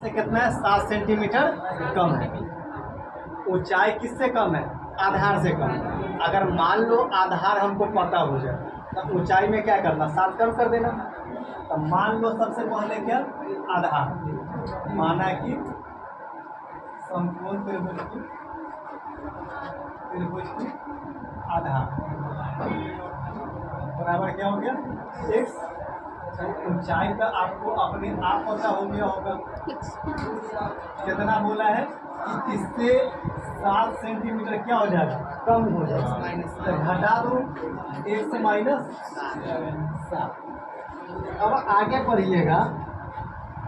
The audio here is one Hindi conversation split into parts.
से कितना है 7 सेंटीमीटर कम है। ऊंचाई किससे कम है? आधार से कम। अगर मान लो आधार हमको पता हो जाए तो ऊंचाई में क्या करना, 7 कम कर देना। तो मान लो सबसे पहले क्या, आधार माना कि समकोण त्रिभुज की आधार बराबर क्या हो गया, x। ऊंचाई का आपको अपने आप पता हो गया होगा, कितना बोला है कि इससे 7 सेंटीमीटर क्या हो जाएगा, कम हो जाएगा। तो घटा दो 1 से -7। अब आगे बढ़िएगा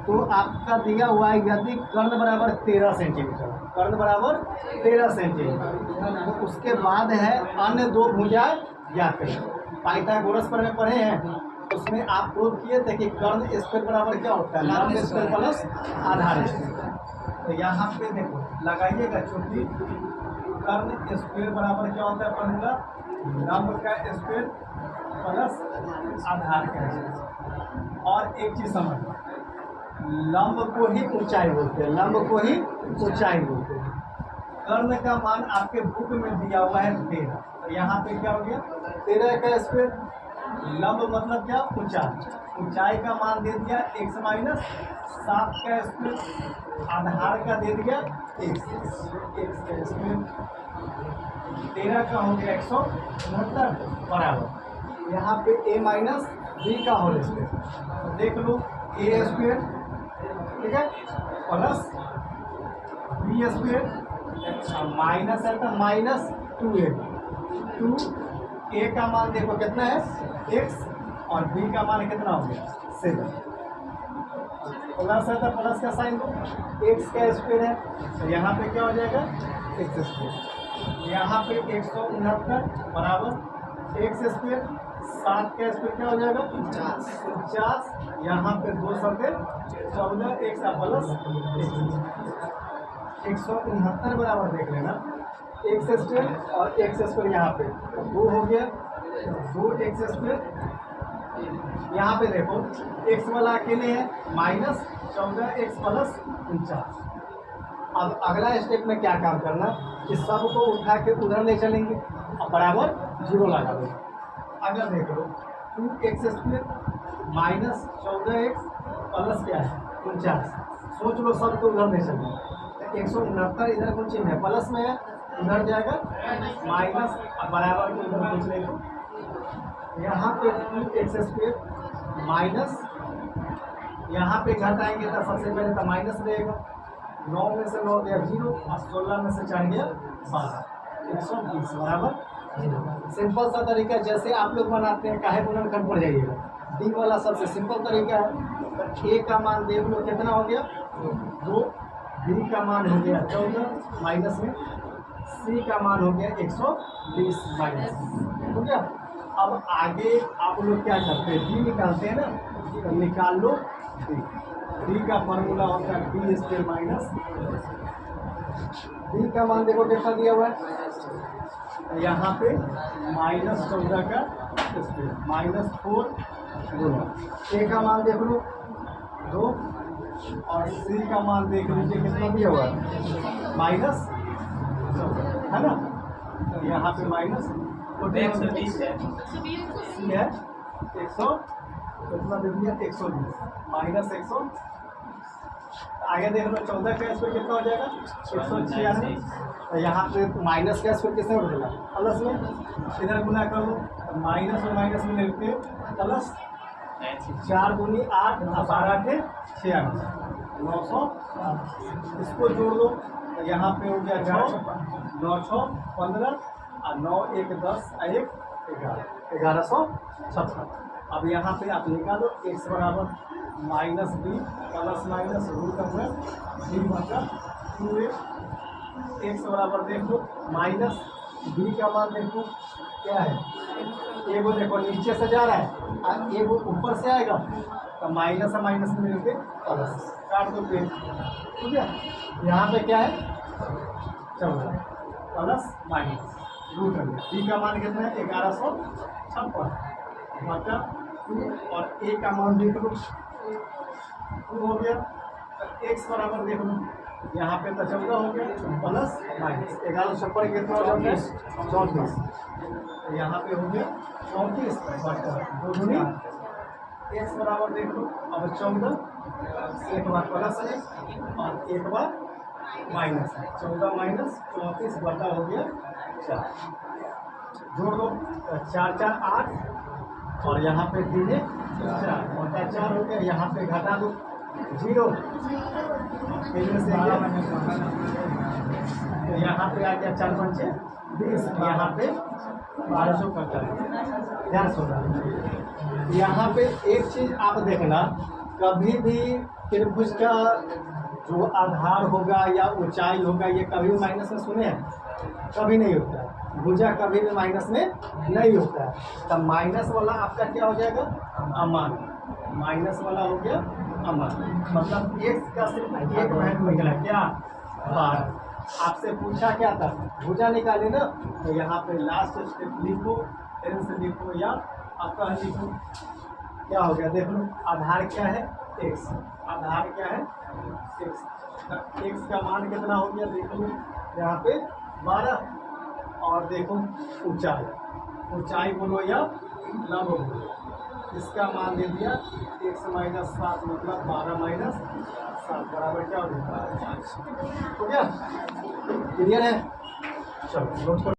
तो आपका दिया हुआ है यदि कर्ण बराबर 13 सेंटीमीटर, कर्ण बराबर 13 सेंटीमीटर, तो उसके बाद है अन्य दो भुजा ज्ञात करें। पाइथागोरस पर में पढ़े हैं, उसमें आप प्रूव किए थे कि कर्ण स्क्वायर बराबर क्या होता है, लंब स्क्वायर प्लस आधार स्क्वायर। तो यहाँ पे देखो लगाइएगा, चूंकि कर्ण स्क्वायर बराबर क्या होता है फॉर्मूला, लंब का स्क्वायर प्लस आधार का स्क्वायर। और एक चीज समझ, लंब को ही ऊंचाई बोलते हैं, लंब को ही ऊंचाई बोलते हैं। कर्ण का मान आपके बुक में दिया हुआ है 13, तो यहाँ पे क्या हो गया 13 का स्क्वायर। लंब मतलब क्या, ऊंचाई, ऊंचाई का मान दे दिया x -7 का स्क्वायर, आधार का दे दिया x का स्क्वायर। 13 का हो गया 169 बराबर यहाँ पे a -b का होल स्क्वायर। देख लो a स्क्वायर, ठीक है, प्लस b स्क्वायर माइनस है तो -2a। 2a का मान देखो कितना है x, और b का मान कितना हो गया 7। प्लस है तो प्लस का साइन दो, x का स्क्वायर है तो यहाँ पे क्या हो जाएगा x स्क्वायर। यहाँ पे 169 बराबर x स्क्वायर, 7 का स्क्वायर क्या हो जाएगा 49। यहाँ पे 2 सौ 14, x प्लस 169 बराबर देख लेना, x स्क्वायर और x स्क्वायर यहाँ पे 2 हो गया, 2x स्क्वायर। यहाँ पे देखो x वाला अकेले है -14x प्लस 49। अब अगला स्टेप में क्या काम करना कि सबको उठा के उधर ले चलेंगे और बराबर 0 लगा दो। अगर देखो 2x स्क्वायर -14x प्लस क्या है 49, सोच लो सबको उधर ले चलेंगे। 169 इधर कुछ चिन्ह है प्लस में है, उधर जाएगा माइनस, बराबर को उधर कुछ नहीं दो। यहाँ पे 2x स्क्वायर माइनस, यहाँ पे घटाएंगे तो सबसे पहले तो माइनस रहेगा, 9 में से 9 गया 0 और 16 में से 4 गया 12, 120 बराबर 0। सिंपल सा तरीका जैसे आप लोग बनाते हैं, काहे गुणनखंड पर जाइएगा, डी वाला सबसे सिंपल तरीका है। तो a का मान देख लो कितना हो गया 2, b का मान हो गया 14 माइनस में, c का मान हो गया 120 माइनस हो गया। अब आगे आप लोग क्या करते हैं, b निकालते हैं ना, तो निकाल लो b का फॉर्मूला होता है b स्क्वायर माइनस, b का मान देखो कैसा दिया हुआ है, यहाँ पे -14 का स्क्वायर -4 गुना, a का मान देख लो 2 और c का मान देख लीजिए कितना दिया हुआ है माइनस, है ना, तो यहाँ पे माइनस 120 है, c है 100 कितना दे दिया 120 माइनस 100। आगे देख लो 14 का स्क्वायर कितना हो जाएगा 196, तो यहाँ पे माइनस का स्क्वायर किसने बदला प्लस में, इधर गुना कर लो, माइनस और माइनस में लेते प्लस, 4 दूनी 8 और 12 के 96, 900। इसको जोड़ लो तो यहाँ पे हो गया 6, 9 6 15 और 9 1 10 1 11, 1156। अब यहाँ पे आप निकालो x बराबर -b प्लस माइनस रूट हुआ b मतलब 2a, x बराबर देखो माइनस b का मान देखो क्या है, एगो देखो नीचे से जा रहा है और एगो ऊपर से आएगा, तो माइनस और माइनस में मिलके प्लस, काट दो पेज, ठीक है। यहाँ पे क्या है 14 प्लस माइनस रूट है, b का मान कितना है 1156 मतलब 2 और a का मान देख लो 2 हो गया एक्स बराबर देख लो, यहाँ पे तो 14 हो गया प्लस माइनस 11 छप्पर कितना हो जाता है 34, यहाँ पे हो गया 34 बटा 2 दूनी एक्स बराबर देख लो, अब 14 एक बार प्लस है और एक बार माइनस है, 14 माइनस 34 बटा हो गया 4, जोड़ दो 4 4 8 और यहाँ पे 3 4 बटा 4 हो गया, यहाँ पे घटा दो 0 में से तो यहाँ पे आ गया 4 5 20, यहाँ पे 1200 करता है, ध्यान सुनना। यहाँ पे एक चीज आप देखना, कभी भी त्रिभुज का जो आधार होगा या ऊंचाई होगा ये कभी भी माइनस में सुने हैं, कभी नहीं होता है, भुजा कभी भी माइनस में नहीं होता है। तब माइनस वाला आपका क्या हो जाएगा अमान, माइनस वाला हो गया अमान, मतलब एक्स का सिर्फ एक वैल्यू निकला क्या 12। आपसे पूछा क्या था भुजा निकाले ना, तो यहाँ पे लास्ट स्टेप लिखो, टेंस लिखो या आपका लिखो, क्या हो गया देख लो, आधार क्या है एक्स, आधार क्या है एक्स, एक्स का मान कितना हो गया देख लो, यहाँ पे 12 और देखो ऊंचाई, ऊंचाई बोलो या लंब बोलो, इसका मान दे दिया x माइनस 7 मतलब 12 माइनस 7 बराबर क्या हो गया 5। हो गया, क्लियर है, चलो नोट करो।